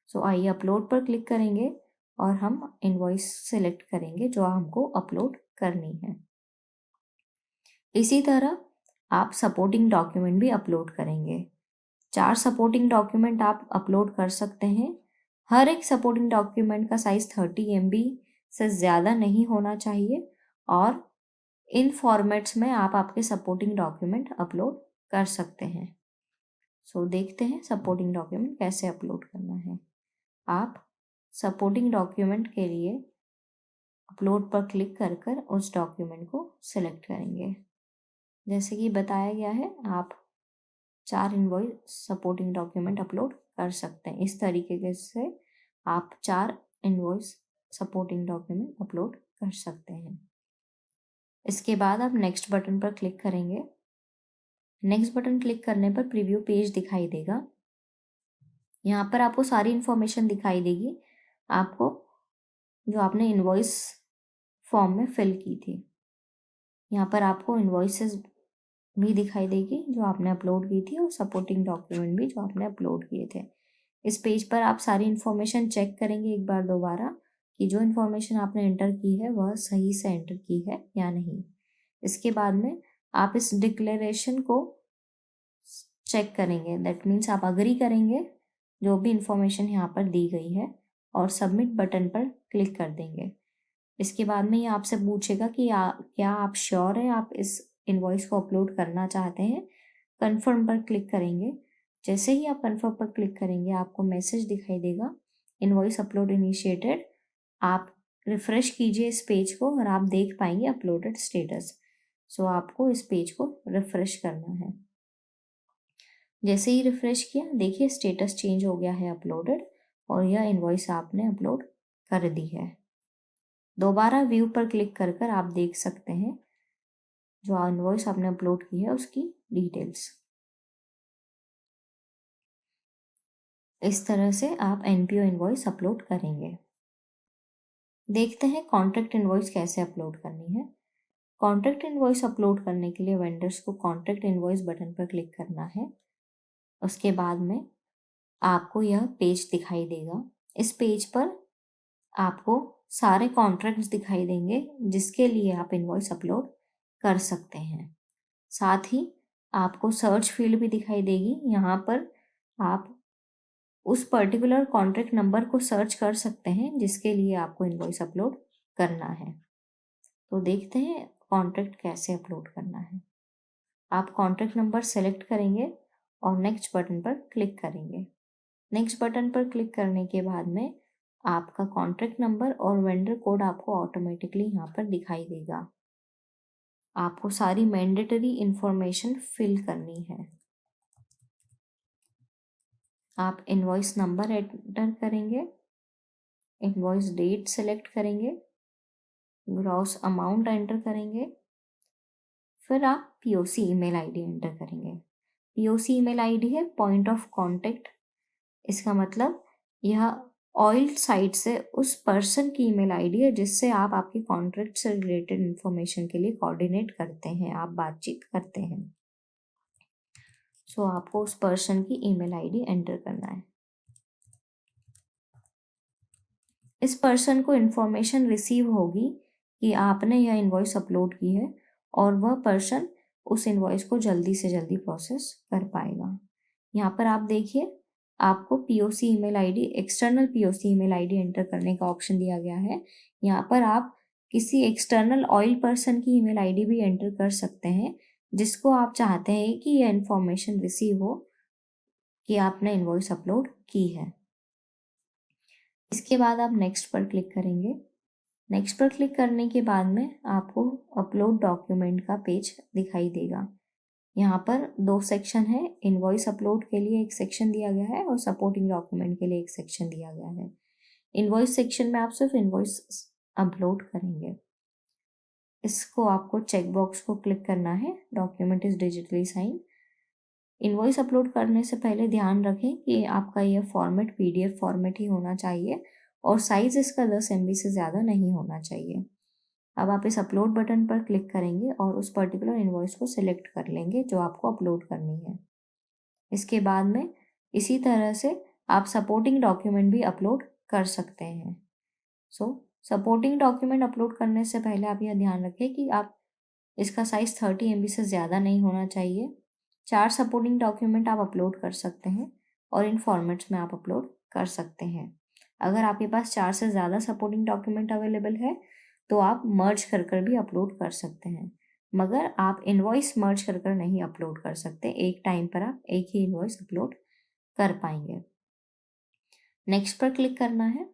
सो आइए अपलोड पर क्लिक करेंगे और हम इनवॉइस सेलेक्ट करेंगे जो हमको अपलोड करनी है। इसी तरह आप सपोर्टिंग डॉक्यूमेंट भी अपलोड करेंगे। 4 सपोर्टिंग डॉक्यूमेंट आप अपलोड कर सकते हैं। हर एक सपोर्टिंग डॉक्यूमेंट का साइज 30 MB से ज़्यादा नहीं होना चाहिए और इन फॉर्मेट्स में आप आपके सपोर्टिंग डॉक्यूमेंट अपलोड कर सकते हैं। सो देखते हैं सपोर्टिंग डॉक्यूमेंट कैसे अपलोड करना है। आप सपोर्टिंग डॉक्यूमेंट के लिए अपलोड पर क्लिक कर उस डॉक्यूमेंट को सिलेक्ट करेंगे। जैसे कि बताया गया है आप 4 इनवॉइस सपोर्टिंग डॉक्यूमेंट अपलोड कर सकते हैं। इस तरीके से आप 4 इनवॉइस सपोर्टिंग डॉक्यूमेंट अपलोड कर सकते हैं। इसके बाद आप नेक्स्ट बटन पर क्लिक करेंगे। नेक्स्ट बटन क्लिक करने पर प्रीव्यू पेज दिखाई देगा। यहाँ पर आपको सारी इन्फॉर्मेशन दिखाई देगी, आपको जो आपने इनवॉइस फॉर्म में फिल की थी। यहाँ पर आपको इनवॉइसेस भी दिखाई देगी जो आपने अपलोड की थी और सपोर्टिंग डॉक्यूमेंट भी जो आपने अपलोड किए थे। इस पेज पर आप सारी इन्फॉर्मेशन चेक करेंगे एक बार दोबारा कि जो इन्फॉर्मेशन आपने एंटर की है वह सही से एंटर की है या नहीं। इसके बाद में आप इस डिक्लेरेशन को चेक करेंगे, दैट मीन्स आप अग्री करेंगे जो भी इंफॉर्मेशन यहाँ पर दी गई है और सबमिट बटन पर क्लिक कर देंगे। इसके बाद में ये आपसे पूछेगा कि क्या आप श्योर है आप इस इनवॉइस को अपलोड करना चाहते हैं। कन्फर्म पर क्लिक करेंगे। जैसे ही आप कन्फर्म पर क्लिक करेंगे आपको मैसेज दिखाई देगा, इनवॉइस अपलोड इनिशिएटेड। आप रिफ्रेश कीजिए इस पेज को और आप देख पाएंगे अपलोडेड स्टेटस। सो आपको इस पेज को रिफ्रेश करना है। जैसे ही रिफ्रेश किया देखिए स्टेटस चेंज हो गया है अपलोडेड और यह इनवॉइस आपने अपलोड कर दी है। दोबारा व्यू पर क्लिक कर कर आप देख सकते हैं जो इनवॉइस आपने अपलोड की है उसकी डिटेल्स। इस तरह से आप एनपीओ इनवॉइस अपलोड करेंगे। देखते हैं कॉन्ट्रैक्ट इनवॉइस कैसे अपलोड करनी है। कॉन्ट्रैक्ट इनवॉइस अपलोड करने के लिए वेंडर्स को कॉन्ट्रैक्ट इनवॉइस बटन पर क्लिक करना है। उसके बाद में आपको यह पेज दिखाई देगा। इस पेज पर आपको सारे कॉन्ट्रैक्ट्स दिखाई देंगे जिसके लिए आप इनवॉइस अपलोड कर सकते हैं। साथ ही आपको सर्च फील्ड भी दिखाई देगी। यहाँ पर आप उस पर्टिकुलर कॉन्ट्रैक्ट नंबर को सर्च कर सकते हैं जिसके लिए आपको इनवॉइस अपलोड करना है। तो देखते हैं कॉन्ट्रैक्ट कैसे अपलोड करना है। आप कॉन्ट्रैक्ट नंबर सेलेक्ट करेंगे और नेक्स्ट बटन पर क्लिक करेंगे। नेक्स्ट बटन पर क्लिक करने के बाद में आपका कॉन्ट्रैक्ट नंबर और वेंडर कोड आपको ऑटोमेटिकली यहाँ पर दिखाई देगा। आपको सारी मैंडेटरी इंफॉर्मेशन फिल करनी है। आप इनवॉइस नंबर एंटर करेंगे, इनवॉइस डेट सेलेक्ट करेंगे, ग्रॉस अमाउंट एंटर करेंगे, फिर आप पीओसी ईमेल आईडी एंटर करेंगे। पीओसी ईमेल आईडी है पॉइंट ऑफ कांटेक्ट। इसका मतलब यह ऑयल साइट से उस पर्सन की ईमेल आईडी है जिससे आप आपके कॉन्ट्रैक्ट से रिलेटेड इंफॉर्मेशन के लिए कोऑर्डिनेट करते हैं, आप बातचीत करते हैं। सो आपको उस पर्सन की ईमेल आईडी एंटर करना है। इस पर्सन को इंफॉर्मेशन रिसीव होगी कि आपने यह इनवॉइस अपलोड की है और वह पर्सन उस इनवॉइस को जल्दी से जल्दी प्रोसेस कर पाएगा। यहाँ पर आप देखिए आपको POC email ID, external POC email ID enter करने का ऑप्शन दिया गया है। यहाँ पर आप किसी एक्सटर्नल ऑयल पर्सन की ईमेल आईडी भी एंटर कर सकते हैं जिसको आप चाहते हैं कि यह इंफॉर्मेशन रिसीव हो कि आपने इनवॉइस अपलोड की है। इसके बाद आप नेक्स्ट पर क्लिक करेंगे। नेक्स्ट पर क्लिक करने के बाद में आपको अपलोड डॉक्यूमेंट का पेज दिखाई देगा। यहाँ पर 2 सेक्शन है। इनवॉइस अपलोड के लिए एक सेक्शन दिया गया है और सपोर्टिंग डॉक्यूमेंट के लिए एक सेक्शन दिया गया है। इनवॉइस सेक्शन में आप सिर्फ इनवॉइस अपलोड करेंगे। इसको आपको चेक बॉक्स को क्लिक करना है, document is digitally sign. Invoice upload करने से पहले ध्यान रखें कि आपका यह फॉर्मेट पीडीएफ फॉर्मेट ही होना चाहिए और साइज इसका 10 MB से ज़्यादा नहीं होना चाहिए। अब आप इस अपलोड बटन पर क्लिक करेंगे और उस पर्टिकुलर इनवॉइस को सिलेक्ट कर लेंगे जो आपको अपलोड करनी है। इसके बाद में इसी तरह से आप सपोर्टिंग डॉक्यूमेंट भी अपलोड कर सकते हैं। सपोर्टिंग डॉक्यूमेंट अपलोड करने से पहले आप यह ध्यान रखें कि आप इसका साइज 30 MB से ज़्यादा नहीं होना चाहिए। 4 सपोर्टिंग डॉक्यूमेंट आप अपलोड कर सकते हैं और इन फॉर्मेट्स में आप अपलोड कर सकते हैं। अगर आपके पास 4 से ज़्यादा सपोर्टिंग डॉक्यूमेंट अवेलेबल है तो आप मर्ज कर कर भी अपलोड कर सकते हैं, मगर आप इनवॉइस मर्ज कर कर नहीं अपलोड कर सकते। एक टाइम पर आप एक ही इनवॉइस अपलोड कर पाएंगे। नेक्स्ट पर क्लिक करना है।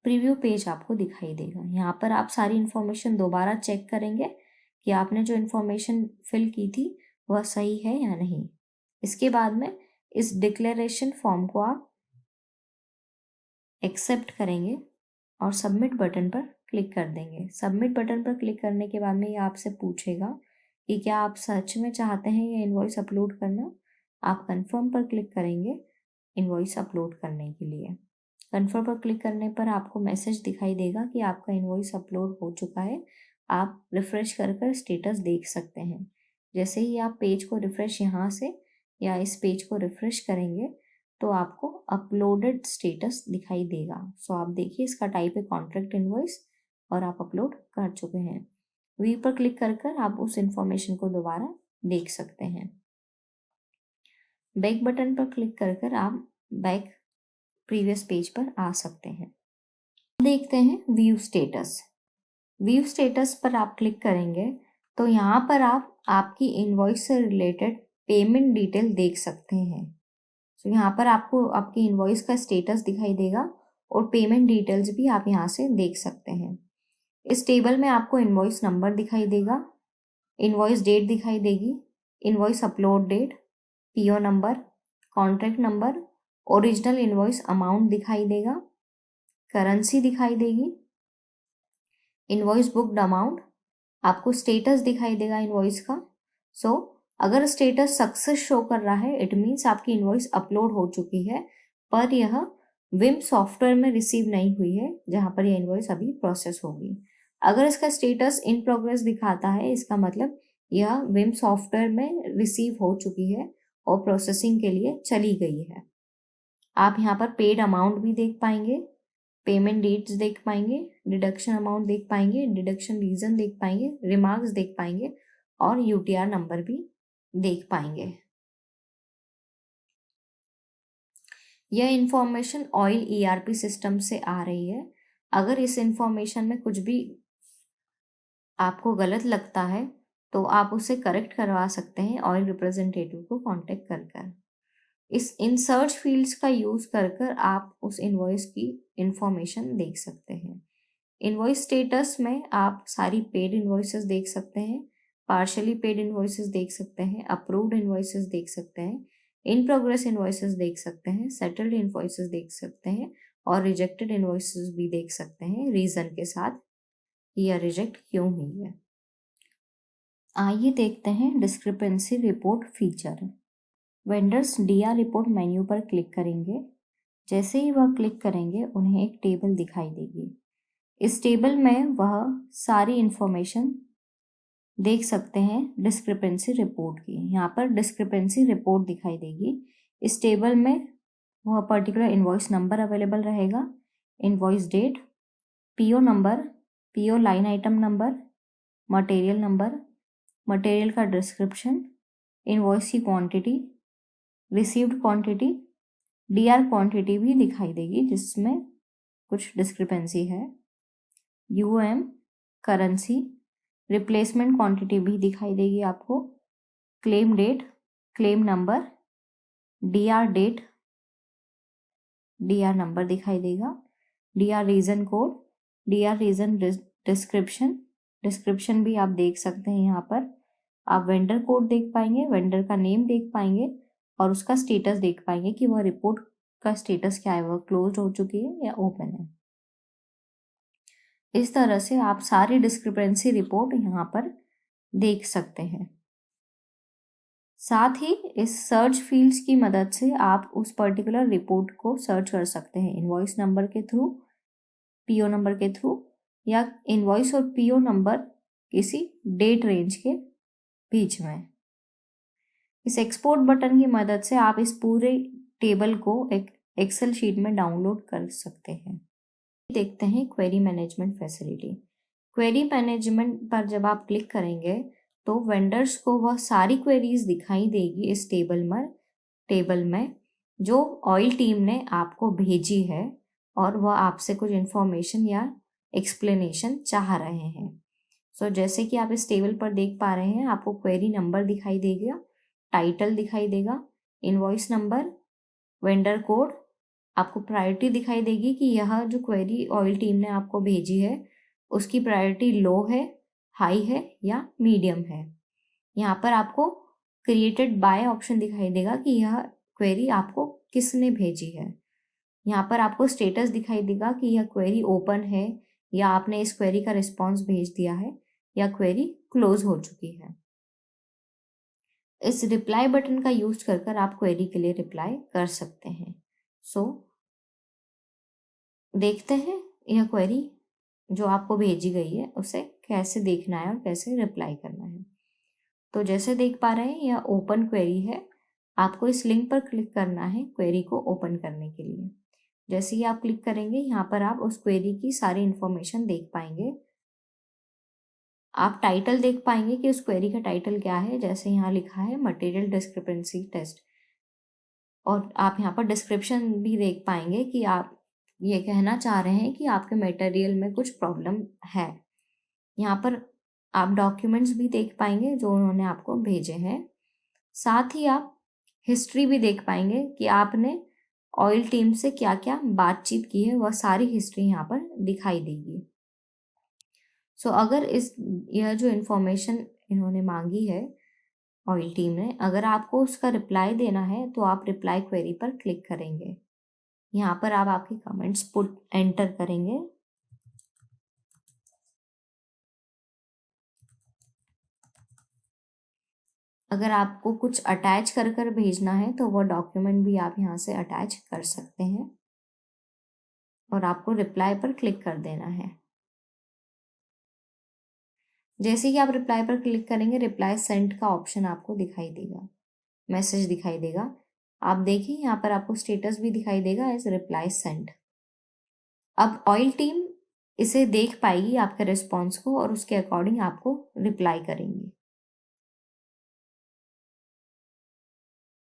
प्रीव्यू पेज आपको दिखाई देगा। यहाँ पर आप सारी इन्फॉर्मेशन दोबारा चेक करेंगे कि आपने जो इन्फॉर्मेशन फिल की थी वह सही है या नहीं। इसके बाद में इस डिक्लेरेशन फॉर्म को आप एक्सेप्ट करेंगे और सबमिट बटन पर क्लिक कर देंगे। सबमिट बटन पर क्लिक करने के बाद में ये आपसे पूछेगा कि क्या आप सच में चाहते हैं ये इनवॉइस अपलोड करना। आप कंफर्म पर क्लिक करेंगे इनवॉइस अपलोड करने के लिए। कंफर्म पर क्लिक करने पर आपको मैसेज दिखाई देगा कि आपका इनवॉइस अपलोड हो चुका है। आप रिफ्रेश कर स्टेटस देख सकते हैं। जैसे ही आप पेज को रिफ्रेश यहाँ से या इस पेज को रिफ्रेश करेंगे तो आपको अपलोडेड स्टेटस दिखाई देगा। सो आप देखिए इसका टाइप है कॉन्ट्रैक्ट इनवॉइस और आप अपलोड कर चुके हैं। व्यू पर क्लिक कर आप उस इंफॉर्मेशन को दोबारा देख सकते हैं। बैक बटन पर क्लिक कर आप बैक प्रीवियस पेज पर आ सकते हैं। देखते हैं व्यू स्टेटस। व्यू स्टेटस पर आप क्लिक करेंगे तो यहाँ पर आप आपकी इनवॉइस से रिलेटेड पेमेंट डिटेल देख सकते हैं। तो यहाँ पर आपको आपकी इनवॉइस का स्टेटस दिखाई देगा और पेमेंट डिटेल्स भी आप यहाँ से देख सकते हैं। इस टेबल में आपको इनवॉइस नंबर दिखाई देगा, इनवॉइस डेट दिखाई देगी, invoice upload date, PO number, contract number, original invoice amount दिखाई देगा, करेंसी दिखाई देगी, इनवॉइस बुक्ड अमाउंट, आपको स्टेटस दिखाई देगा इनवॉइस का। अगर स्टेटस सक्सेस शो कर रहा है इट मीन्स आपकी इनवॉइस अपलोड हो चुकी है, पर यह विम सॉफ्टवेयर में रिसीव नहीं हुई है जहां पर यह इनवॉइस अभी प्रोसेस होगी। अगर इसका स्टेटस इन प्रोग्रेस दिखाता है इसका मतलब यह विम सॉफ्टवेयर में रिसीव हो चुकी है और प्रोसेसिंग के लिए चली गई है। आप यहाँ पर पेड अमाउंट भी देख पाएंगे, पेमेंट डेट्स देख पाएंगे, डिडक्शन अमाउंट देख पाएंगे, डिडक्शन रीजन देख पाएंगे, रिमार्क्स देख पाएंगे और यूटीआर नंबर भी देख पाएंगे। यह इंफॉर्मेशन ऑयल ईआरपी सिस्टम से आ रही है। अगर इस इंफॉर्मेशन में कुछ भी आपको गलत लगता है तो आप उसे करेक्ट करवा सकते हैं ऑयल रिप्रेजेंटेटिव को कांटेक्ट कर। इन सर्च फील्ड्स का यूज कर आप उस इनवॉइस की इंफॉर्मेशन देख सकते हैं। इनवॉइस स्टेटस में आप सारी पेड इनवॉइसेस देख सकते हैं, पार्शियली पेड इनवॉइसेस देख सकते हैं, अप्रूव्ड इनवॉइसेस देख सकते हैं, इन प्रोग्रेस इनवॉइसेस देख सकते हैं, सेटल्ड इनवॉइसेस देख सकते हैं और रिजेक्टेड इनवॉइसेस भी देख सकते हैं रीजन के साथ यह रिजेक्ट क्यों हुई है। आइए देखते हैं discrepancy report feature. Vendors DR report menu पर क्लिक करेंगे। जैसे ही वह क्लिक करेंगे उन्हें एक टेबल दिखाई देगी। इस टेबल में वह सारी इंफॉर्मेशन देख सकते हैं डिस्क्रिपेंसी रिपोर्ट की। यहाँ पर डिस्क्रिपेंसी रिपोर्ट दिखाई देगी। इस टेबल में वह पर्टिकुलर इनवॉइस नंबर अवेलेबल रहेगा, invoice date, PO number, PO line item number, material number, material का डिस्क्रिप्शन, इनवॉइस की quantity, received quantity, DR quantity भी दिखाई देगी जिसमें कुछ डिस्क्रिपेंसी है, यूएम, करेंसी, रिप्लेसमेंट क्वांटिटी भी दिखाई देगी आपको, claim date, claim number, DR date, DR number दिखाई देगा, DR reason code, DR reason description भी आप देख सकते हैं। यहाँ पर आप वेंडर कोड देख पाएंगे, वेंडर का नेम देख पाएंगे और उसका स्टेटस देख पाएंगे कि वह रिपोर्ट का स्टेटस क्या है, वह क्लोज हो चुकी है या ओपन है। इस तरह से आप सारी डिस्क्रिपेंसी रिपोर्ट यहाँ पर देख सकते हैं। साथ ही इस सर्च फील्ड्स की मदद से आप उस पर्टिकुलर रिपोर्ट को सर्च कर सकते हैं इनवॉइस नंबर के थ्रू, पीओ नंबर के थ्रू या इनवॉइस और पीओ नंबर किसी डेट रेंज के बीच में। इस एक्सपोर्ट बटन की मदद से आप इस पूरे टेबल को एक एक्सेल शीट में डाउनलोड कर सकते हैं। देखते हैं query management facility. Query management पर जब आप क्लिक करेंगे तो वेंडर्स को वह सारी क्वेरीज दिखाई देगी इस टेबल में जो ऑयल टीम ने आपको भेजी है और वह आपसे कुछ इंफॉर्मेशन या एक्सप्लेनेशन चाह रहे हैं। जैसे कि आप इस टेबल पर देख पा रहे हैं, आपको क्वेरी नंबर दिखाई देगा, टाइटल दिखाई देगा, इनवॉइस नंबर, वेंडर कोड, आपको प्रायोरिटी दिखाई देगी कि यह जो क्वेरी ऑयल टीम ने आपको भेजी है उसकी प्रायोरिटी लो है, हाई है या मीडियम है। यहाँ पर आपको क्रिएटेड बाय ऑप्शन दिखाई देगा कि यह क्वेरी आपको किसने भेजी है। यहाँ पर आपको स्टेटस दिखाई देगा कि यह क्वेरी ओपन है, या आपने इस क्वेरी का रिस्पॉन्स भेज दिया है, या क्वेरी क्लोज हो चुकी है। इस रिप्लाई बटन का यूज कर आप क्वेरी के लिए रिप्लाई कर सकते हैं। सो देखते हैं यह क्वेरी जो आपको भेजी गई है उसे कैसे देखना है और कैसे रिप्लाई करना है। तो जैसे देख पा रहे हैं यह ओपन क्वेरी है। आपको इस लिंक पर क्लिक करना है क्वेरी को ओपन करने के लिए। जैसे ही आप क्लिक करेंगे यहाँ पर आप उस क्वेरी की सारी इंफॉर्मेशन देख पाएंगे। आप टाइटल देख पाएंगे कि उस क्वेरी का टाइटल क्या है। जैसे यहाँ लिखा है मटेरियल डिस्क्रिपेंसी टेस्ट, और आप यहाँ पर डिस्क्रिप्शन भी देख पाएंगे कि आप ये कहना चाह रहे हैं कि आपके मटेरियल में कुछ प्रॉब्लम है। यहाँ पर आप डॉक्यूमेंट्स भी देख पाएंगे जो उन्होंने आपको भेजे हैं। साथ ही आप हिस्ट्री भी देख पाएंगे कि आपने ऑयल टीम से क्या क्या बातचीत की है, वह सारी हिस्ट्री यहाँ पर दिखाई देगी। सो अगर यह जो इन्फॉर्मेशन इन्होंने मांगी है ऑयल टीम ने, अगर आपको उसका रिप्लाई देना है तो आप रिप्लाई क्वेरी पर क्लिक करेंगे। यहाँ पर आप आपके कमेंट्स पुट एंटर करेंगे। अगर आपको कुछ अटैच कर भेजना है तो वह डॉक्यूमेंट भी आप यहाँ से अटैच कर सकते हैं, और आपको रिप्लाई पर क्लिक कर देना है। जैसे ही आप रिप्लाई पर क्लिक करेंगे रिप्लाई सेंड का ऑप्शन आपको दिखाई देगा, मैसेज दिखाई देगा। आप देखिए यहाँ पर आपको स्टेटस भी दिखाई देगा एज रिप्लाई सेंड। अब ऑयल टीम इसे देख पाएगी आपके रिस्पॉन्स को और उसके अकॉर्डिंग आपको रिप्लाई करेंगी।